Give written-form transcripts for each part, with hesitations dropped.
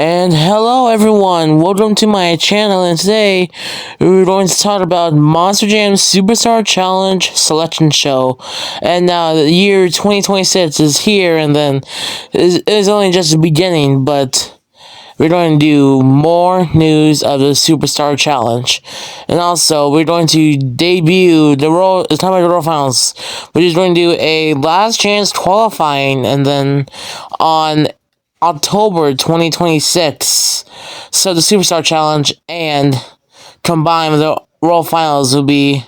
And hello everyone, welcome to my channel, and today we're going to talk about Monster Jam Superstar Challenge Selection Show. And now the year 2026 is here, and then it's only just the beginning, but we're going to do more news of the Superstar Challenge. And also, we're going to debut it's time for the Royal Finals. We're just going to do a last chance qualifying, and then on October 2026. So the Superstar Challenge and combined with the Royal Finals will be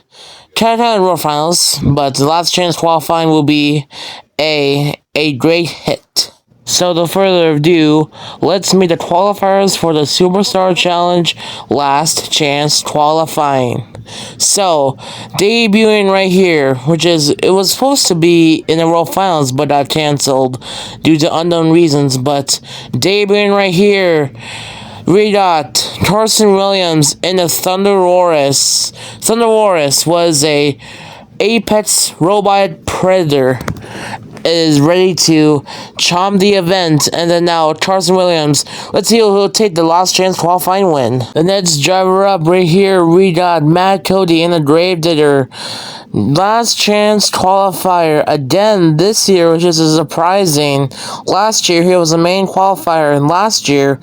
kind of Royal Finals, but the last chance qualifying will be a great hit. So without further ado, let's meet the qualifiers for the Superstar Challenge last chance qualifying. So, debuting right here, it was supposed to be in the World Finals, but got canceled due to unknown reasons. But debuting right here, we got Carson Williams in the Thundersaurus. Thundersaurus was a apex robot predator. Is ready to charm the event, and then now Carson Williams. Let's see who'll take the last chance qualifying win. The next driver up right here, we got Matt Cody in the Gravedigger. Last chance qualifier again this year, which is surprising. Last year he was the main qualifier, and last year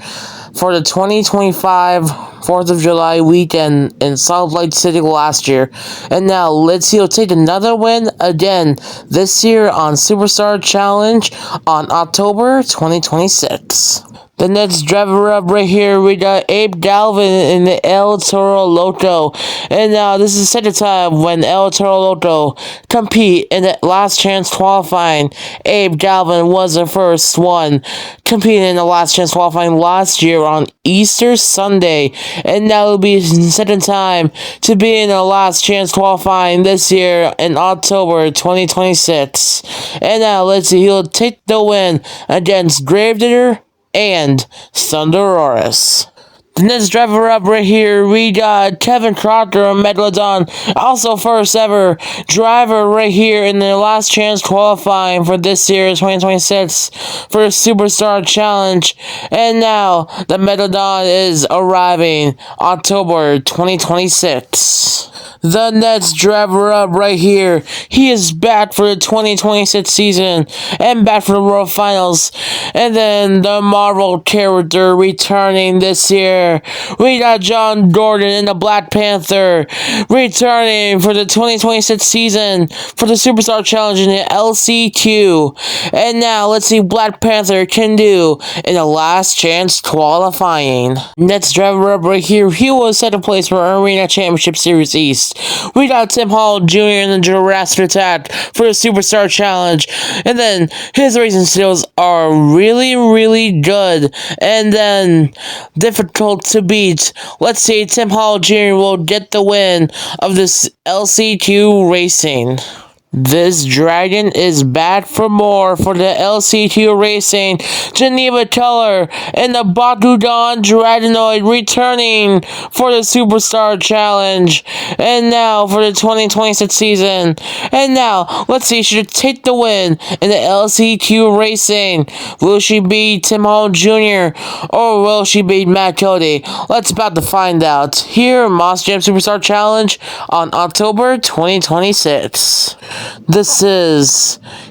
for the 2025 4th of July weekend in Salt Lake City last year. And now let's see, he'll take another win again this year on Superstar Challenge on October 2026. The next driver up right here, we got Abe Galvin in the El Toro Loto. And now this is the second time when El Toro Loto compete in the last chance qualifying. Abe Galvin was the first one competing in the last chance qualifying last year on Easter Sunday. And now it'll be the second time to be in the last chance qualifying this year in October 2026. And now let's see, he'll take the win against Gravedigger and Thundersaurus. The next driver up right here, we got Kevin Crocker of Megalodon, also first ever driver right here in the last chance qualifying for this year's 2026 for the Superstar Challenge. And now the Megalodon is arriving October 2026. The next driver up right here, he is back for the 2026 season and back for the World Finals. And then the Marvel character returning this year, we got John Gordon in the Black Panther returning for the 2026 season for the Superstar Challenge in the LCQ. And now let's see Black Panther can do in the last chance qualifying. Next driver up right here, he was second place for Arena Championship Series East. We got Tim Hall Jr. in the Jurassic Attack for the Superstar Challenge. And then his racing skills are really good. And then difficult to beat. Let's see, Tim Hall Jr. will get the win of this LCQ racing. This dragon is back for more for the LCQ Racing. Geneva Keller and the Bakugan Dragonoid returning for the Superstar Challenge. And now for the 2026 season. And now, let's see, she should take the win in the LCQ Racing. Will she beat Tim Hall Jr. or will she beat Matt Cody? Let's about to find out here Monster Jam Superstar Challenge on October 2026.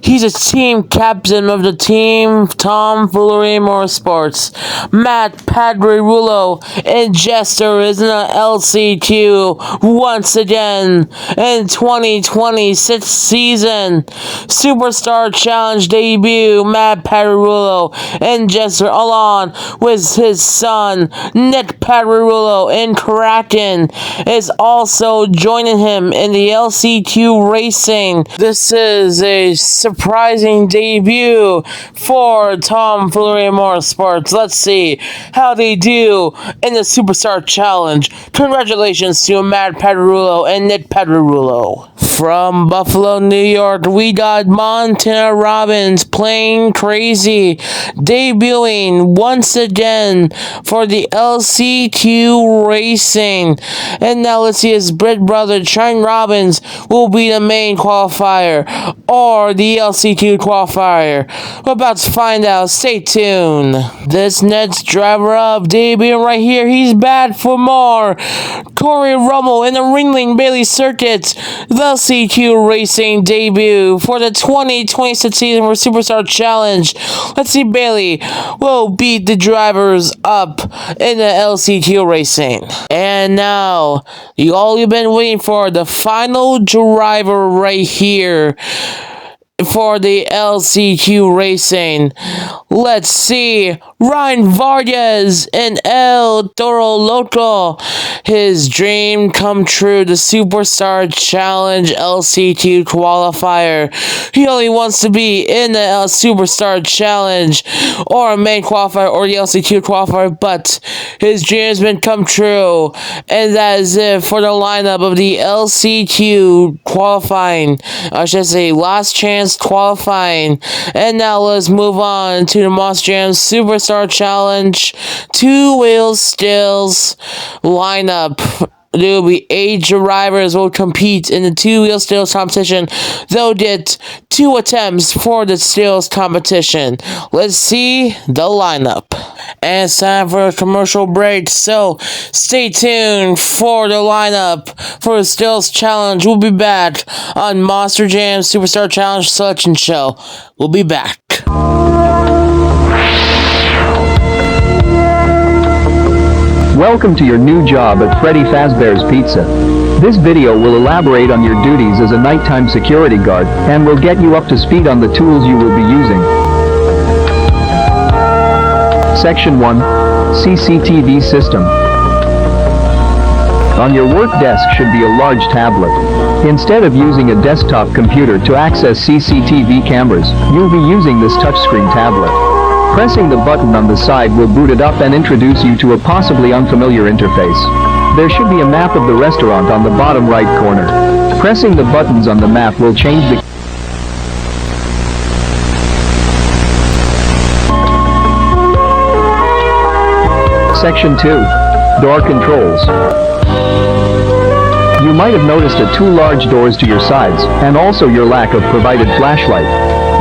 He's a team captain of the team, Tom Foolery Motorsports. Matt Pagliarulo and Jester is in the LCQ once again in 2026 season. Superstar Challenge debut, Matt Pagliarulo and Jester along with his son, Nick Pagliarulo, and Kraken is also joining him in the LCQ Racing. This is a surprising debut for Tom Foolery Motorsports. Let's see how they do in the Superstar Challenge. Congratulations to Matt Pagliarulo and Nick Pagliarulo. From Buffalo, New York, we got Montana Robbins playing crazy, debuting once again for the LCQ Racing. And now let's see his Brit brother, Trent Robbins, will be the main qualifier or the LCQ qualifier. We're about to find out. Stay tuned. This next driver up, debuting right here, he's back for more. Corey Rummel in the Ringling Bailey Circuit, the LCQ Racing debut for the 2026 season for Superstar Challenge. Let's see, Bailey will beat the drivers up in the LCQ Racing. And now, all you've been waiting for, the final driver right here for the LCQ Racing. Let's see, Ryan Vargas and El Toro Loco. His dream come true, the Superstar Challenge LCQ qualifier. He only wants to be in the Superstar Challenge or a main qualifier or the LCQ qualifier, but his dream has been come true. And that is it for the lineup of the LCQ qualifying. I should say last chance qualifying. And now let's move on to the Monster Jam Superstar Challenge 2-wheel stills lineup. There will be 8 drivers will compete in the 2-wheel stills competition. They'll get 2 attempts for the stills competition. Let's see the lineup. And it's time for a commercial break, so stay tuned for the lineup for the Stills Challenge. We'll be back on Monster Jam Superstar Challenge Selection Show. We'll be back. Welcome to your new job at Freddy Fazbear's Pizza. This video will elaborate on your duties as a nighttime security guard and will get you up to speed on the tools you will be using. Section 1. CCTV System. On your work desk should be a large tablet. Instead of using a desktop computer to access CCTV cameras, you'll be using this touchscreen tablet. Pressing the button on the side will boot it up and introduce you to a possibly unfamiliar interface. There should be a map of the restaurant on the bottom right corner. Pressing the buttons on the map will change the Section 2. Door Controls. You might have noticed 2 large doors to your sides, and also your lack of provided flashlight.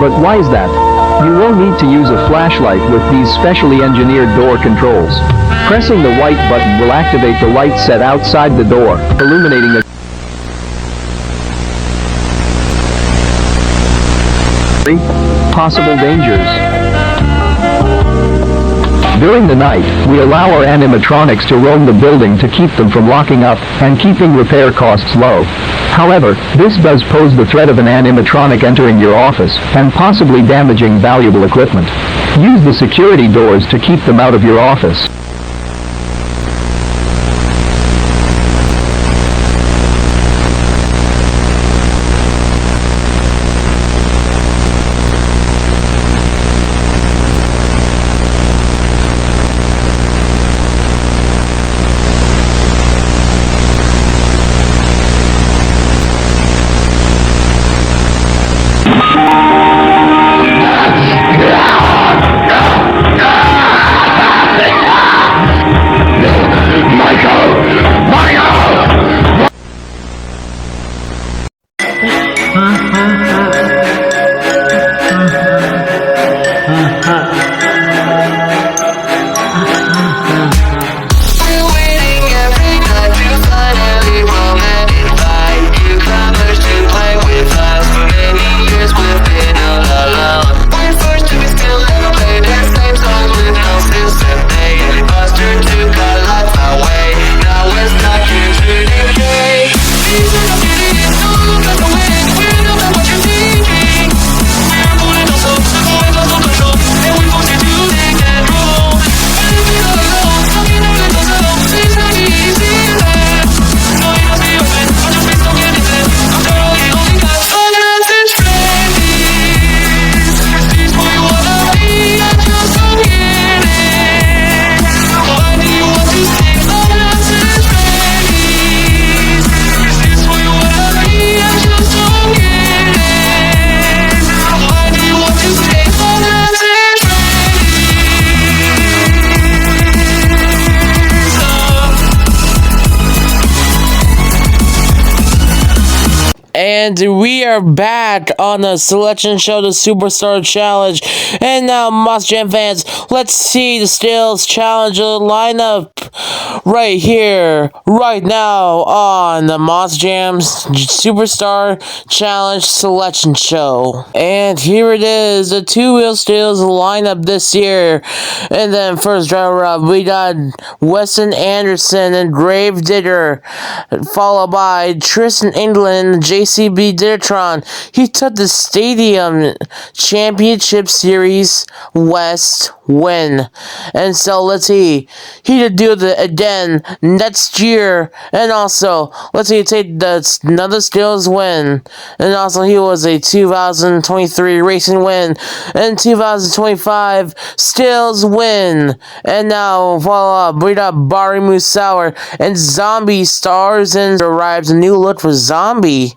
But why is that? You will need to use a flashlight with these specially engineered door controls. Pressing the white button will activate the light set outside the door, illuminating the possible dangers. During the night, we allow our animatronics to roam the building to keep them from locking up and keeping repair costs low. However, this does pose the threat of an animatronic entering your office and possibly damaging valuable equipment. Use the security doors to keep them out of your office. And we are back on the selection show, the Superstar Challenge. And now, Monster Jam fans, let's see the Stills Challenge lineup right here, right now on the Monster Jam Superstar Challenge Selection Show. And here it is, the two-wheel Stills lineup this year. And then first driver up, we got Weston Anderson and Grave Digger, followed by Tristan England, JCB Dittertron. He took the Stadium Championship Series West win. And so let's see, he did do it again next year. And also, let's see, take another Stills win. And also, he was a 2023 racing win. And 2025 Stills win. And now, follow up, we got Barry Musauer and Zombie Stars and arrives a new look for Zombie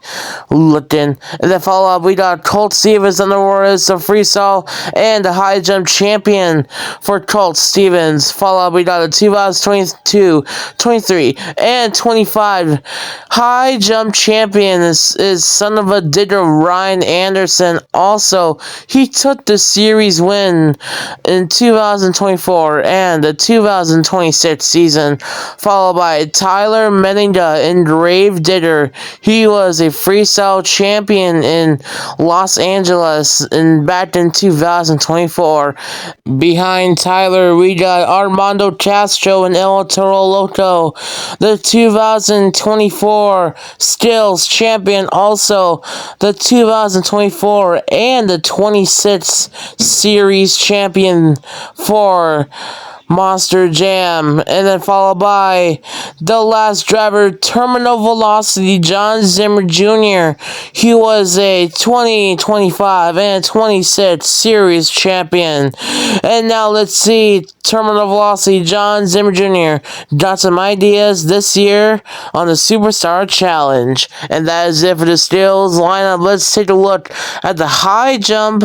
looking. And then follow up, we got Colt Stevens on the Warriors, the freestyle and the high jump champion for Colt Stevens. Follow up, we got the 2022, 23, and 25 high jump champion is son of a digger Ryan Anderson. Also, he took the series win in 2024 and the 2026 season, followed by Tyler Menninga and Grave Digger. He was a freestyle champion in Los Angeles back in 2024. Behind Tyler, we got Armando Castro and El Toro Loco, the 2024 Stills champion, also the 2024 and the 26 series champion for Monster Jam. And then followed by the last driver, Terminal Velocity, John Zimmer Jr. He was a 2025 and 26 series champion. And now let's see, Terminal Velocity, John Zimmer Jr. got some ideas this year on the Superstar Challenge. And that is it for the Stills lineup. Let's take a look at the high jump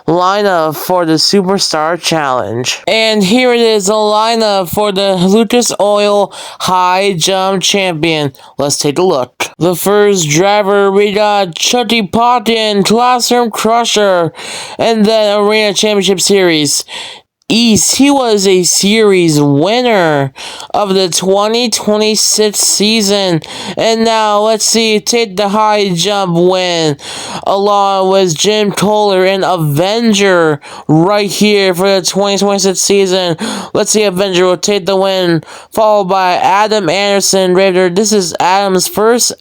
lineup for the Superstar Challenge. And here it is, the lineup for the Lucas Oil High Jump Champion. Let's take a look. The first driver, we got Chucky Potkin, Classroom Crusher, and then Arena Championship Series East. He was a series winner of the 2026 season. And now let's see, take the high jump win along with Jim Kohler and Avenger right here for the 2026 season. Let's see, Avenger will take the win, followed by Adam Anderson Raider. This is Adam's first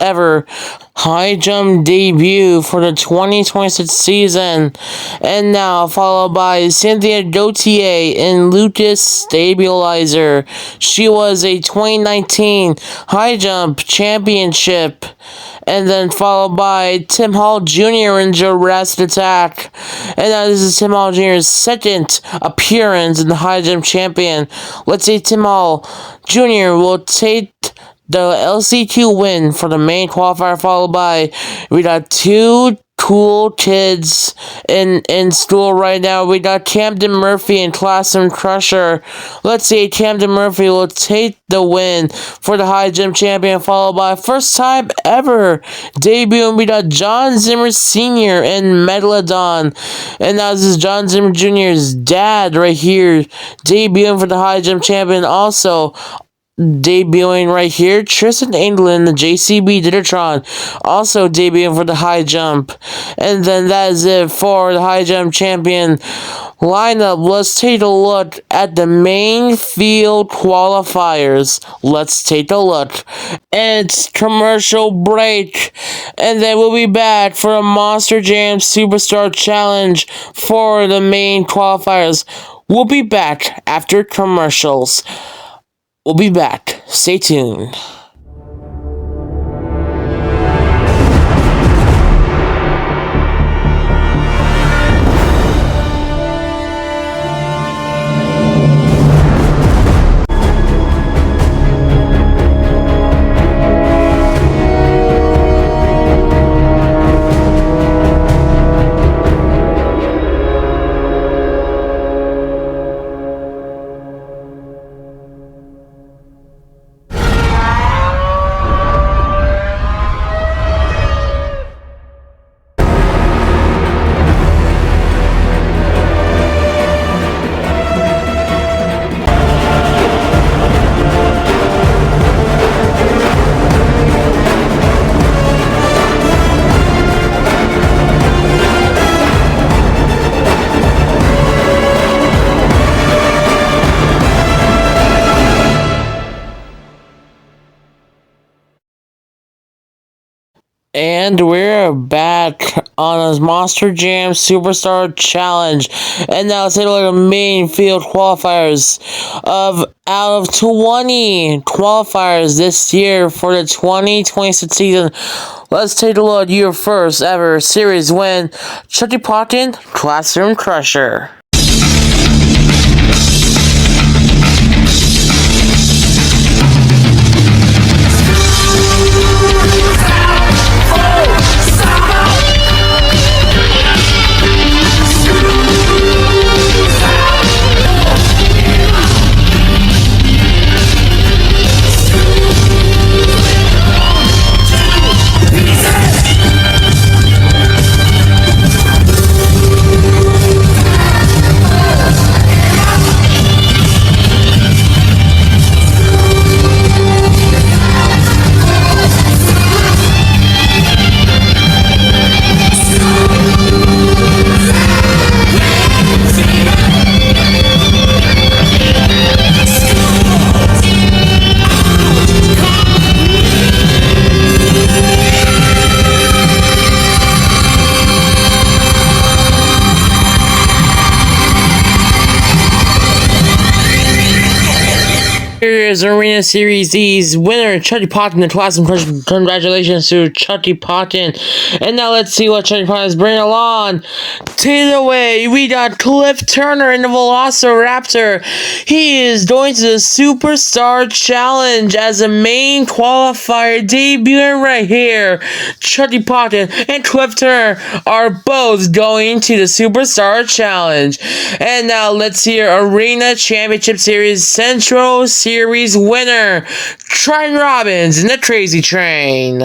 ever high jump debut for the 2026 season. And now followed by Cynthia Gauthier and Lucas Stabilizer. She was a 2019 high jump championship. And then followed by Tim Hall Jr. in Jurassic Attack. And now this is Tim Hall Jr.'s second appearance in the high jump champion. Let's see, Tim Hall Jr. will take the LCQ win for the main qualifier, followed by, we got two cool kids in school right now. We got Camden Murphy and Classroom Crusher. Let's see, Camden Murphy will take the win for the high jump champion, followed by first time ever debut. We got John Zimmer Sr. and Megalodon. And now this is John Zimmer Jr.'s dad right here, debuting for the high jump champion. Also debuting right here, Tristan England, the JCB Dittertron, also debuting for the high jump. And then that is it for the high jump champion lineup. Let's take a look at the main field qualifiers. Let's take a look. And it's commercial break. And then we'll be back for a Monster Jam Superstar Challenge for the main qualifiers. We'll be back after commercials. We'll be back. Stay tuned. And we're back on a Monster Jam Superstar Challenge. And now let's take a look at the main field qualifiers of out of 20 qualifiers this year for the 2026 season. Let's take a look at your first ever series win, Chutty Potton Classroom Crusher. Here's Arena Series E's winner, Chutty Potton, the Classroom Crusher. Congratulations to Chutty Potton. And now let's see what Chutty Potton is bringing along. Take it away, we got Cliff Turner in the Velociraptor. He is going to the Superstar Challenge as a main qualifier, debuting right here. Chutty Potton and Cliff Turner are both going to the Superstar Challenge. And now let's hear Arena Championship Series Central Series winner, Trent Robbins in the Crazy Train.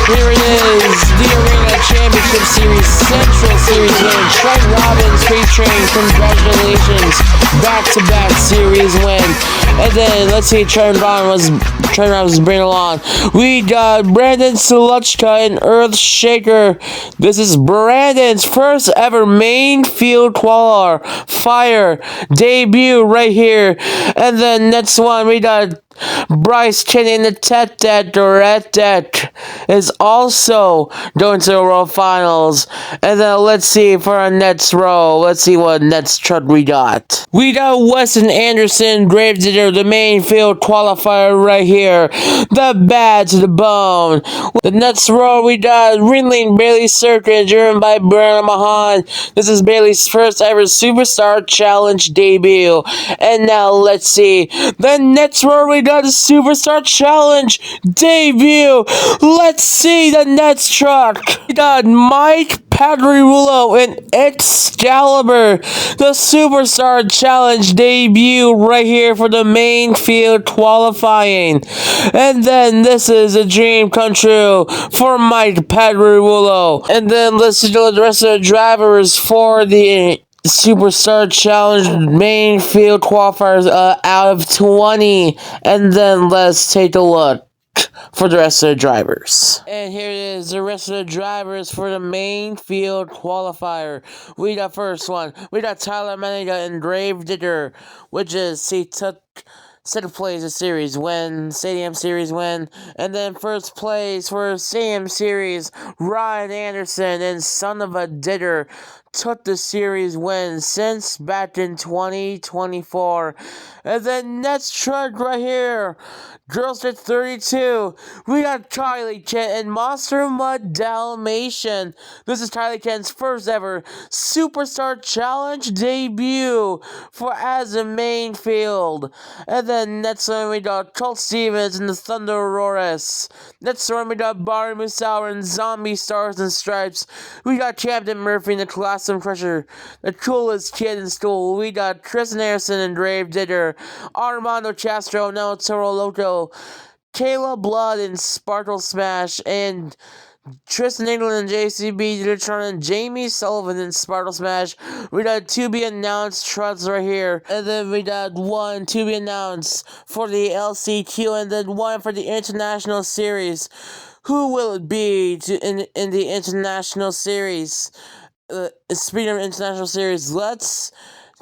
Here it is, the Arena Championship Series Central Series win, Trent Robbins, Crazy Train. Congratulations, back-to-back series win. And then let's see, Trent Robbins was bringing along. We got Brandon Sluchka and Earthshaker. This is Brandon's first ever main field qualifier debut right here. And then next one we got Bryce Kinney in the Tet is also going to the World Finals. And then let's see for our next row. Let's see what next truck we got. We got Weston Anderson, Gravedigger, the main field qualifier right here. The bad to the bone. The next row we got Ringling Bailey Circuit, driven by Brianna Mahan. This is Bailey's first ever Superstar Challenge debut. And now let's see. The next row we got a Superstar Challenge debut. Let's see the next truck. We got Mike Padriulo and Excalibur, the Superstar Challenge debut right here for the main field qualifying. And then this is a dream come true for Mike Padriulo. And then let's see the rest of the drivers for the Superstar Challenge main field qualifiers out of 20. And then let's take a look for the rest of the drivers. And here it is, the rest of the drivers for the main field qualifier. We got first one, we got Tyler Menega and Gravedigger, which is he took second place a series win, Stadium Series win, and then first place for Stadium Series, Ryan Anderson and Son of a Digger took the series win since back in 2024. And then next truck right here, Girls at 32, we got Kylie Kent and Monster Mud Dalmatian. This is Kylie Kent's first ever Superstar Challenge debut for as a main field. And then next one we got Colt Stevens and the Thunder Auroras. Next one we got Barry Musauer and Zombie Stars and Stripes. We got Captain Murphy in the class Classroom Crusher, the coolest kid in school. We got Tristan Harrison and Dave Digger, Armando Castro, now Toro Loco, Kayla Blood and Sparkle Smash, and Tristan England and JCB Digitron and Jamie Sullivan in Sparkle Smash. We got to be announced trucks right here. And then we got one to be announced for the LCQ and then one for the International Series. Who will it be in the International Series? Speaking of International Series, let's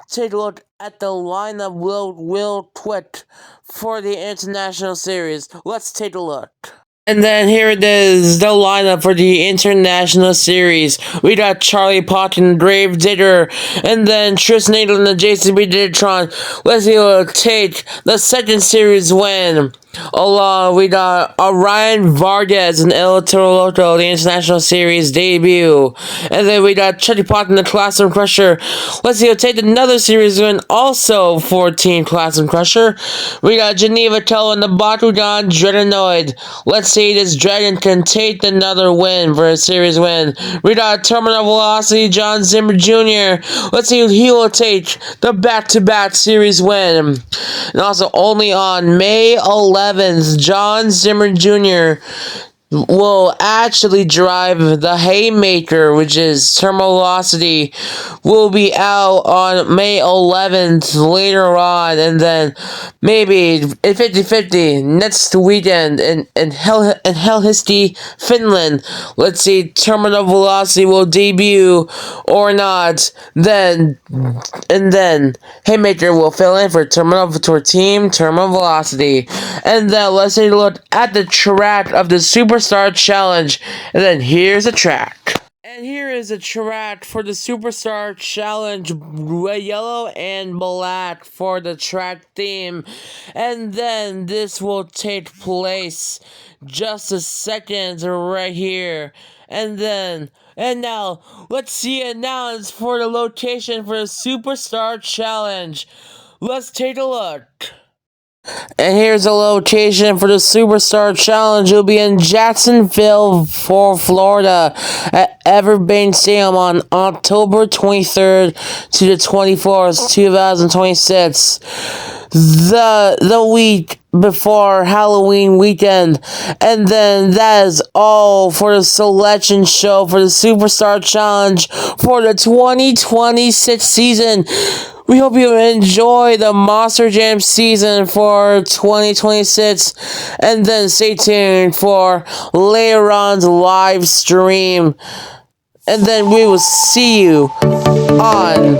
take a look at the lineup will quit for the International Series. Let's take a look. And then here it is, the lineup for the International Series. We got Charlie Pock and Grave Digger, and then Tristan England and JCB Digitron. Let's see who will take the second series win. Along, we got Ryan Vargas and El Toro Loco, the International Series debut. And then we got Chetty Pot in the Classroom Crusher. Let's see who'll take another series win also for Team Classroom Crusher. We got Geneva Kello and the Bakugan Dreadnoid. Let's see this dragon can take another win for a series win. We got Terminal Velocity John Zimmer Jr. Let's see who he will take the back-to-back series win. And also only on May 11th, John Zimmer Jr. will actually drive the Haymaker, which is Terminal Velocity, will be out on May 11th later on, and then maybe in 50-50 next weekend in Helsinki, Finland. Let's see, Terminal Velocity will debut or not, and then Haymaker will fill in for Team Terminal Velocity. And then let's take a look at the track of the Superstar Challenge. And then here's a track. And here is a track for the Superstar Challenge, yellow and black for the track theme. And then this will take place just a second right here. And now, let's see announced for the location for the Superstar Challenge. Let's take a look. And here's the location for the Superstar Challenge. It'll be in Jacksonville, Florida, at Everbank Stadium on October 23rd to the 24th, 2026. The week before Halloween weekend. And then that is all for the selection show for the Superstar Challenge for the 2026 season. We hope you enjoy the Monster Jam season for 2026, and then stay tuned for later on's live stream. And then we'll see you in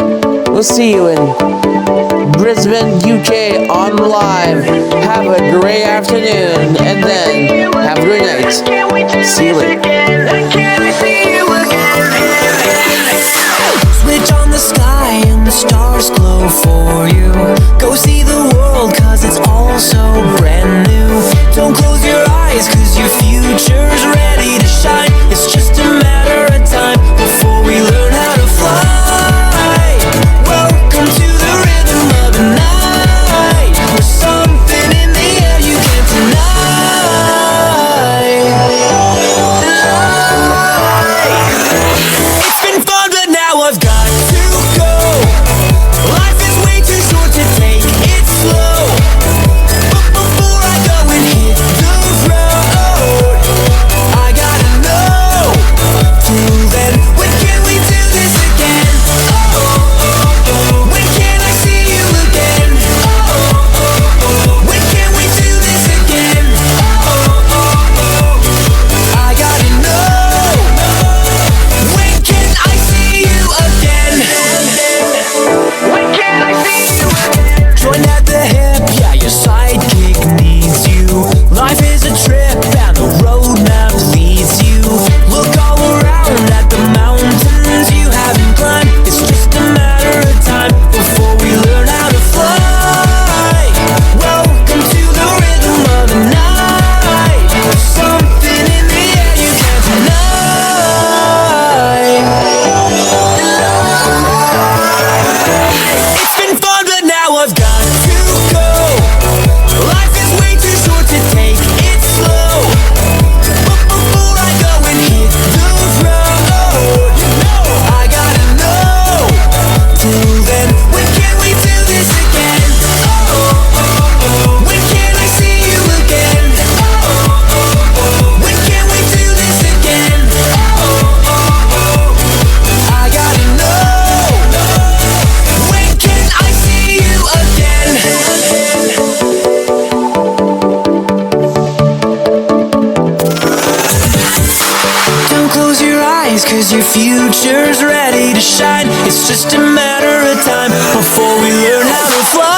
Brisbane, UK on live. Have a great afternoon, and then have a great night. See you later. Switch on the sky and the stars glow for you. Go see the world cause it's all so brand new. Don't close your eyes cause your future's ready to shine. It's just a matter of time before we learn how to fly. Welcome to the rhythm of the night. There's something in the air you can't deny. cause your future's ready to shine. It's just a matter of time before we learn how to fly.